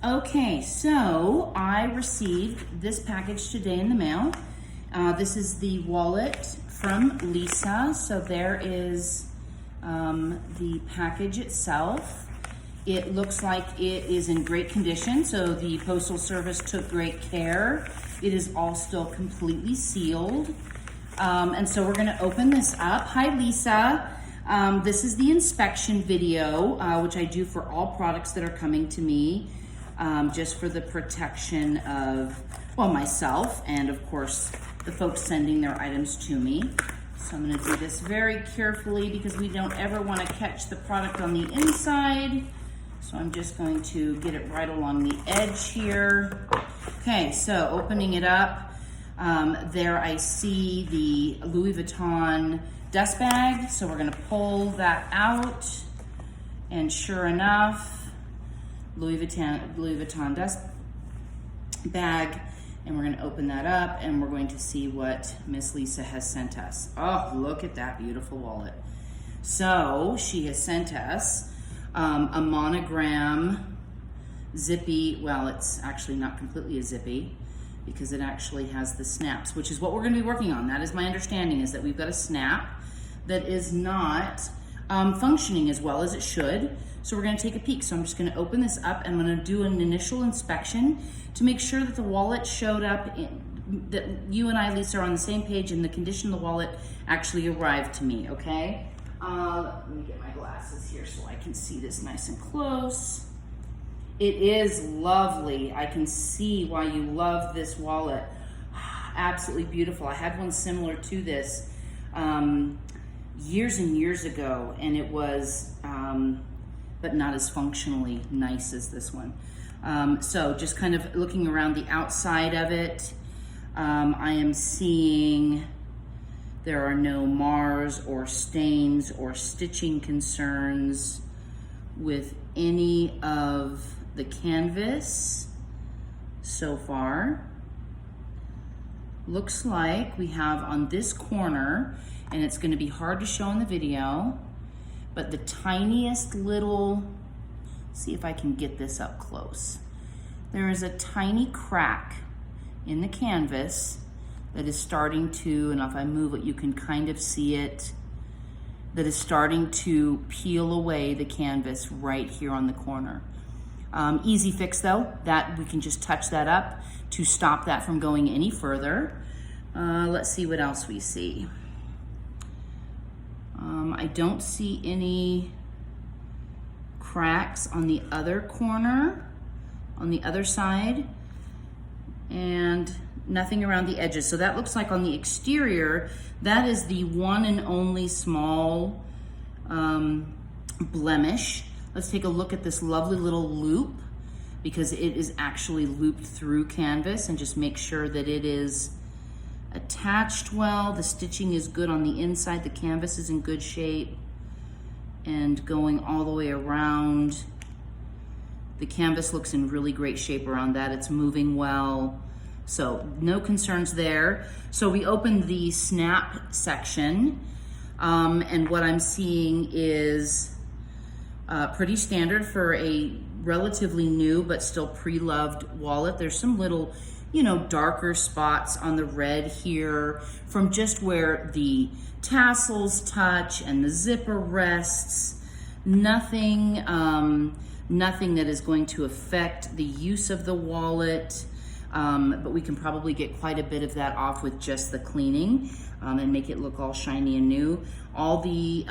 Okay, so I received this package today in the mail. This is the wallet from Lisa. So there is the package itself. It looks like it is in great condition, so the Postal Service took great care. It is all still completely sealed. And so we're gonna open this up. Hi, Lisa. This is the inspection video, which I do for all products that are coming to me, just for the protection of, well, myself and of course the folks sending their items to me. So I'm gonna do this very carefully because we don't ever wanna catch the product on the inside. So I'm just going to get it right along the edge here. Okay, so opening it up, there I see the Louis Vuitton dust bag. So we're gonna pull that out, and sure enough, Louis Vuitton dust bag, and we're gonna open that up and we're going to see what Miss Lisa has sent us. Oh, look at that beautiful wallet. So she has sent us a monogram zippy, well, it's actually not completely a zippy because it actually has the snaps, which is what we're gonna be working on. That is my understanding, is that we've got a snap that is not functioning as well as it should. So we're gonna take a peek. So I'm just gonna open this up and I'm gonna do an initial inspection to make sure that the wallet showed up, that you and I, Lisa, are on the same page and the condition of the wallet actually arrived to me, okay? Let me get my glasses here so I can see this nice and close. It is lovely. I can see why you love this wallet. Absolutely beautiful. I had one similar to this years and years ago, and it was, but not as functionally nice as this one. So just kind of looking around the outside of it, I am seeing there are no mars or stains or stitching concerns with any of the canvas so far. Looks like we have on this corner, and it's going to be hard to show in the video, but the tiniest little, see if I can get this up close. There is a tiny crack in the canvas that is starting to, and if I move it, you can kind of see it, that is starting to peel away the canvas right here on the corner. Easy fix though, that we can just touch that up to stop that from going any further. Let's see what else we see. I don't see any cracks on the other corner, on the other side, and nothing around the edges. So that looks like on the exterior, that is the one and only small blemish. Let's take a look at this lovely little loop, because it is actually looped through canvas, and just make sure that it is attached well. The stitching is good on the inside. The canvas is in good shape, and going all the way around. The canvas looks in really great shape around that. It's moving well. So no concerns there. So we opened the snap section, and what I'm seeing is pretty standard for a relatively new but still pre-loved wallet. There's some little, you know, darker spots on the red here from just where the tassels touch and the zipper rests. Nothing, nothing that is going to affect the use of the wallet. But we can probably get quite a bit of that off with just the cleaning, and make it look all shiny and new. All the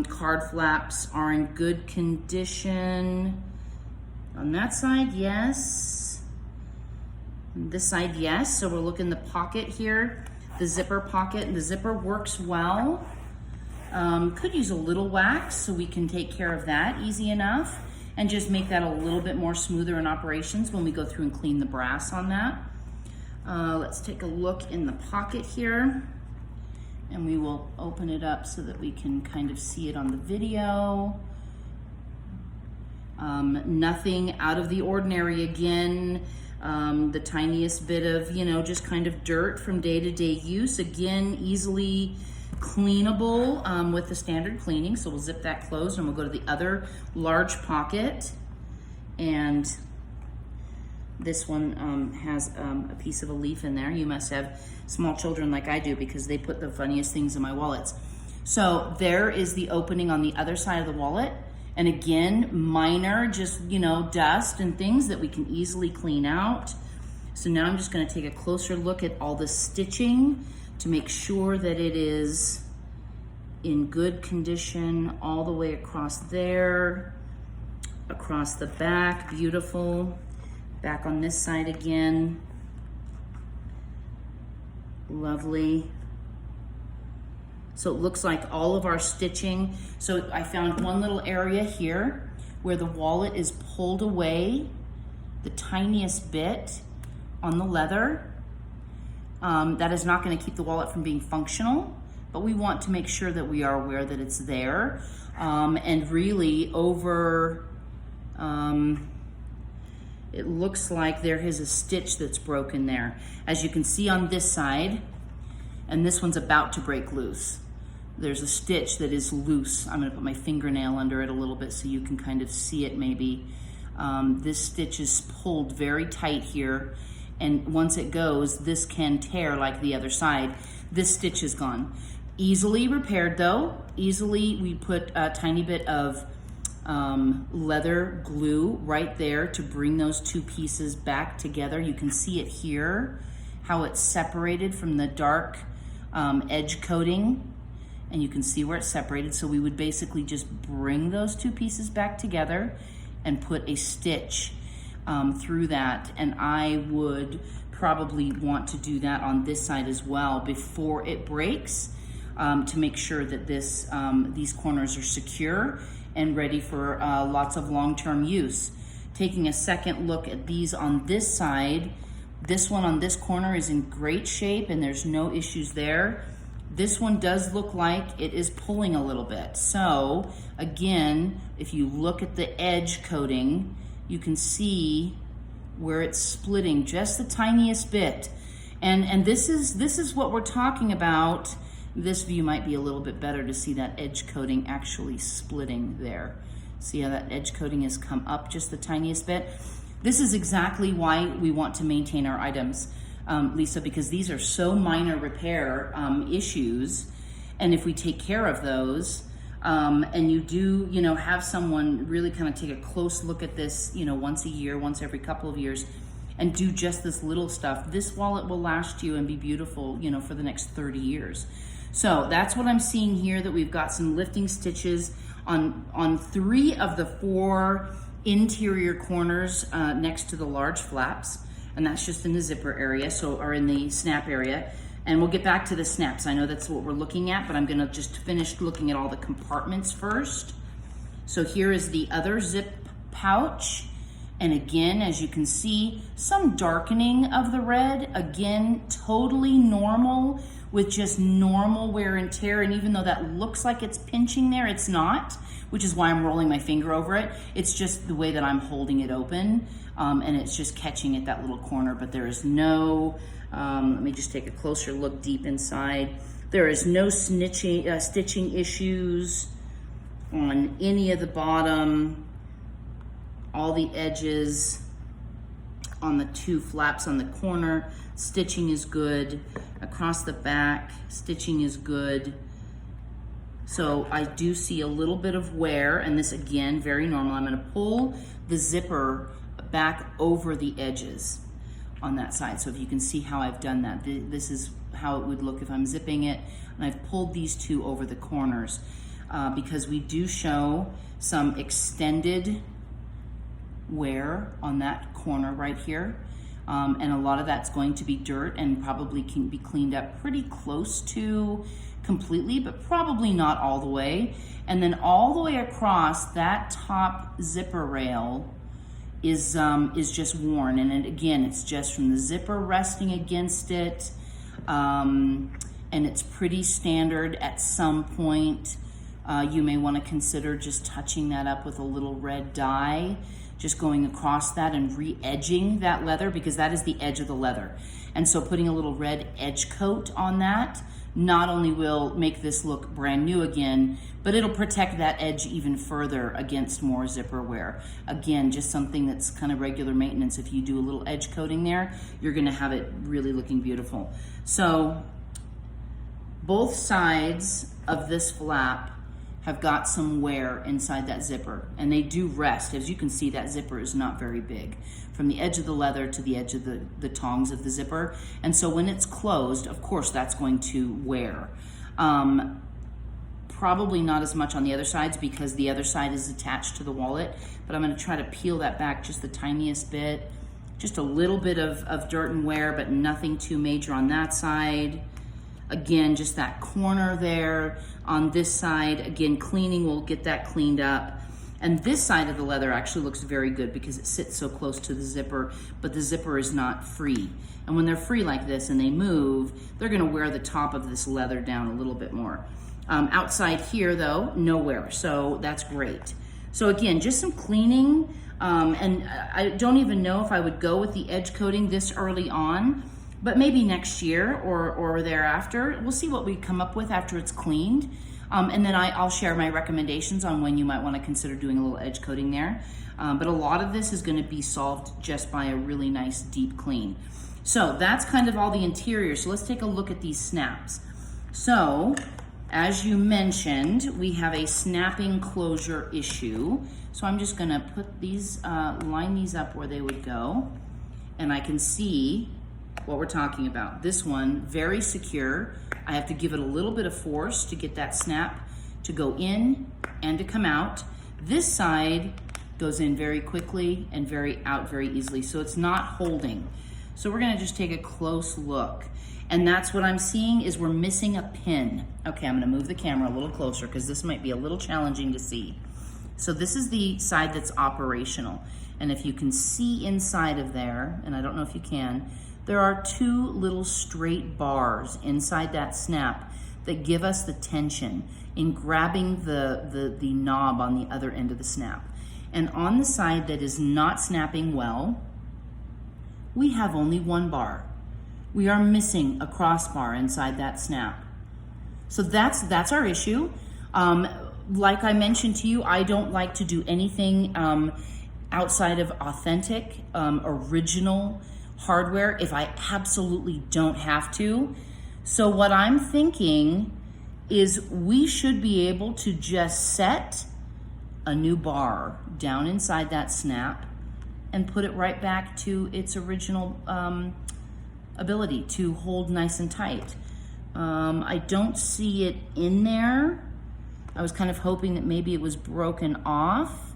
card flaps are in good condition. On that side, yes. On this side, yes. So we're looking the pocket here, the zipper pocket, and the zipper works well. Could use a little wax, so we can take care of that easy enough and just make that a little bit more smoother in operations when we go through and clean the brass on that. Let's take a look in the pocket here, and we will open it up so that we can kind of see it on the video. Nothing out of the ordinary again. The tiniest bit of, you know, just kind of dirt from day-to-day use. Again, easily cleanable with the standard cleaning. So we'll zip that closed and we'll go to the other large pocket. And This one has a piece of a leaf in there. You must have small children like I do because they put the funniest things in my wallets. So there is the opening on the other side of the wallet. And again, minor, just, you know, dust and things that we can easily clean out. So now I'm just gonna take a closer look at all the stitching to make sure that it is in good condition all the way across there, across the back, beautiful. Back on this side again, lovely. So it looks like all of our stitching. So I found one little area here where the wallet is pulled away, the tiniest bit on the leather. That is not going to keep the wallet from being functional, but we want to make sure that we are aware that it's there. And really over, it looks like there is a stitch that's broken there. As you can see on this side, and this one's about to break loose. There's a stitch that is loose. I'm gonna put my fingernail under it a little bit so you can kind of see it maybe. This stitch is pulled very tight here, and once it goes, this can tear like the other side. This stitch is gone. Easily repaired though. Easily, we put a tiny bit of leather glue right there to bring those two pieces back together. You can see it here, how it's separated from the dark edge coating, and you can see where it's separated. So we would basically just bring those two pieces back together and put a stitch through that. And I would probably want to do that on this side as well before it breaks, to make sure that these corners are secure and ready for lots of long-term use. Taking a second look at these on this side, this one on this corner is in great shape and there's no issues there. This one does look like it is pulling a little bit. So again, if you look at the edge coating, you can see where it's splitting just the tiniest bit. And this is what we're talking about. This view might be a little bit better to see that edge coating actually splitting there. See how that edge coating has come up just the tiniest bit? This is exactly why we want to maintain our items, Lisa, because these are so minor repair issues. And if we take care of those, and you do, you know, have someone really kind of take a close look at this, you know, once a year, once every couple of years, and do just this little stuff, this wallet will last you and be beautiful, you know, for the next 30 years. So that's what I'm seeing here, that we've got some lifting stitches on 3 of the 4 interior corners next to the large flaps, and that's just in the zipper area, or in the snap area. And we'll get back to the snaps. I know that's what we're looking at, but I'm gonna just finish looking at all the compartments first. So here is the other zip pouch. And again, as you can see, some darkening of the red. Again, totally normal with just normal wear and tear. And even though that looks like it's pinching there, it's not, which is why I'm rolling my finger over it. It's just the way that I'm holding it open, and it's just catching at that little corner. But there is no, let me just take a closer look deep inside. There is no stitching issues on any of the bottom. All the edges on the 2 flaps on the corner, stitching is good. Across the back, stitching is good. So I do see a little bit of wear, and this again, very normal. I'm gonna pull the zipper back over the edges on that side. So if you can see how I've done that, this is how it would look if I'm zipping it. And I've pulled these 2 over the corners because we do show some extended wear on that corner right here. And a lot of that's going to be dirt and probably can be cleaned up pretty close to completely, but probably not all the way. And then all the way across, that top zipper rail is just worn. And again, it's just from the zipper resting against it. And it's pretty standard. At some point, you may want to consider just touching that up with a little red dye, just going across that and re-edging that leather, because that is the edge of the leather. And so putting a little red edge coat on that not only will make this look brand new again, but it'll protect that edge even further against more zipper wear. Again, just something that's kind of regular maintenance. If you do a little edge coating there, you're gonna have it really looking beautiful. So both sides of this flap have got some wear inside that zipper, and they do rest. As you can see, that zipper is not very big from the edge of the leather to the edge of the tongs of the zipper. And so when it's closed, of course, that's going to wear. Probably not as much on the other sides because the other side is attached to the wallet, but I'm gonna try to peel that back just the tiniest bit. Just a little bit of dirt and wear, but nothing too major on that side. Again, just that corner there on this side. Again, cleaning will get that cleaned up. And this side of the leather actually looks very good because it sits so close to the zipper, but the zipper is not free. And when they're free like this and they move, they're gonna wear the top of this leather down a little bit more. Outside here though, no wear, so that's great. So again, just some cleaning, and I don't even know if I would go with the edge coating this early on, but maybe next year or thereafter. We'll see what we come up with after it's cleaned. And then I'll share my recommendations on when you might want to consider doing a little edge coating there. But a lot of this is going to be solved just by a really nice deep clean. So that's kind of all the interior. So let's take a look at these snaps. So as you mentioned, we have a snapping closure issue. So I'm just going to put these, line these up where they would go, and I can see what we're talking about. This one, very secure. I have to give it a little bit of force to get that snap to go in and to come out. This side goes in very quickly and out very easily, so it's not holding. So we're gonna just take a close look. And that's what I'm seeing is we're missing a pin. Okay, I'm gonna move the camera a little closer because this might be a little challenging to see. So this is the side that's operational. And if you can see inside of there, and I don't know if you can, there are two little straight bars inside that snap that give us the tension in grabbing the knob on the other end of the snap. And on the side that is not snapping well, we have only one bar. We are missing a crossbar inside that snap. So that's our issue. Like I mentioned to you, I don't like to do anything outside of authentic, original hardware if I absolutely don't have to. So what I'm thinking is we should be able to just set a new bar down inside that snap and put it right back to its original ability to hold nice and tight. I don't see it in there. I was kind of hoping that maybe it was broken off.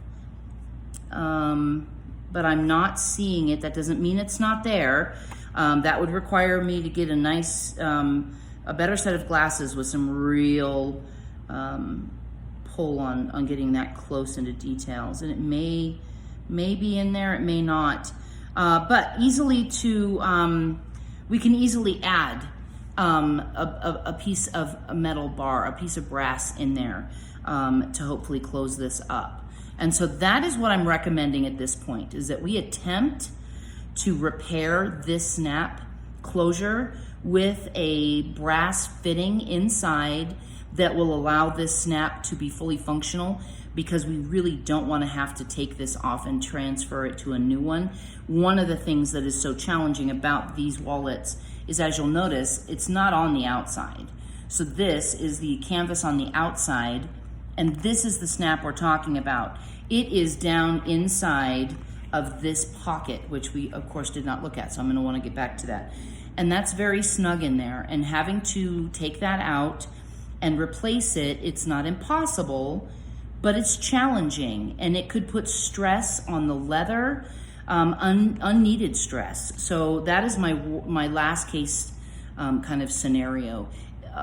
But I'm not seeing it. That doesn't mean it's not there. That would require me to get a nice, a better set of glasses with some real pull on getting that close into details. And it may be in there, it may not. But easily we can easily add a piece of a metal bar, a piece of brass in there to hopefully close this up. And so that is what I'm recommending at this point, is that we attempt to repair this snap closure with a brass fitting inside that will allow this snap to be fully functional, because we really don't want to have to take this off and transfer it to a new one. One of the things that is so challenging about these wallets is, as you'll notice, it's not on the outside. So this is the canvas on the outside, and this is the snap we're talking about. It is down inside of this pocket, which we of course did not look at, so I'm gonna wanna get back to that. And that's very snug in there, and having to take that out and replace it, it's not impossible, but it's challenging, and it could put stress on the leather, unneeded stress. So that is my last case kind of scenario.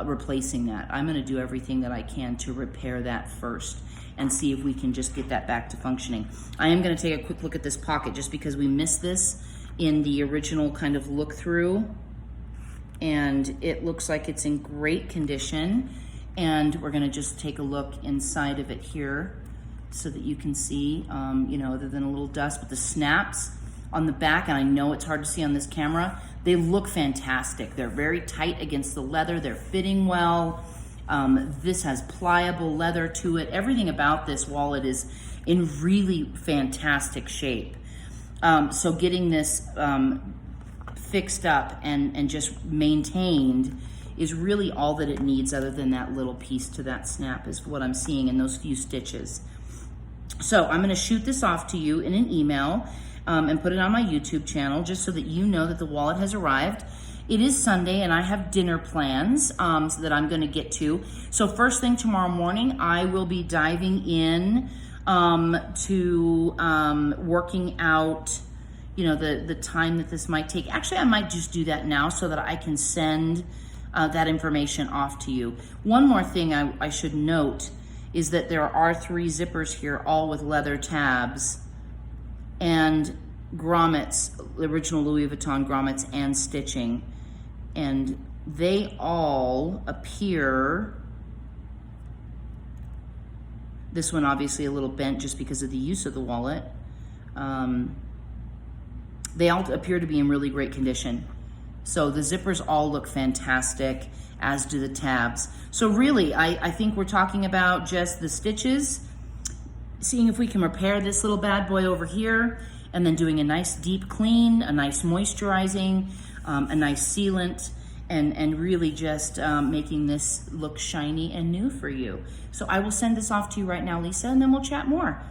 Replacing that. I'm going to do everything that I can to repair that first and see if we can just get that back to functioning. I am going to take a quick look at this pocket just because we missed this in the original kind of look through, and it looks like it's in great condition. And we're going to just take a look inside of it here so that you can see, you know, other than a little dust, but the snaps on the back, and I know it's hard to see on this camera, They look fantastic. They're very tight against the leather. They're fitting well. This has pliable leather to it. Everything about this wallet is in really fantastic shape. So getting this fixed up and just maintained is really all that it needs, other than that little piece to that snap is what I'm seeing in those few stitches. So I'm gonna shoot this off to you in an email and put it on my YouTube channel, just so that you know that the wallet has arrived. It is Sunday and I have dinner plans so that I'm gonna get to. So first thing tomorrow morning, I will be diving in to working out, you know, the time that this might take. Actually, I might just do that now so that I can send that information off to you. One more thing I should note is that there are 3 zippers here, all with leather tabs and grommets, original Louis Vuitton grommets and stitching. And they all appear, this one obviously a little bent just because of the use of the wallet. They all appear to be in really great condition. So the zippers all look fantastic, as do the tabs. So really, I think we're talking about just the stitches, seeing if we can repair this little bad boy over here, and then doing a nice deep clean, a nice moisturizing, a nice sealant, and really just making this look shiny and new for you. So I will send this off to you right now, Lisa, and then we'll chat more.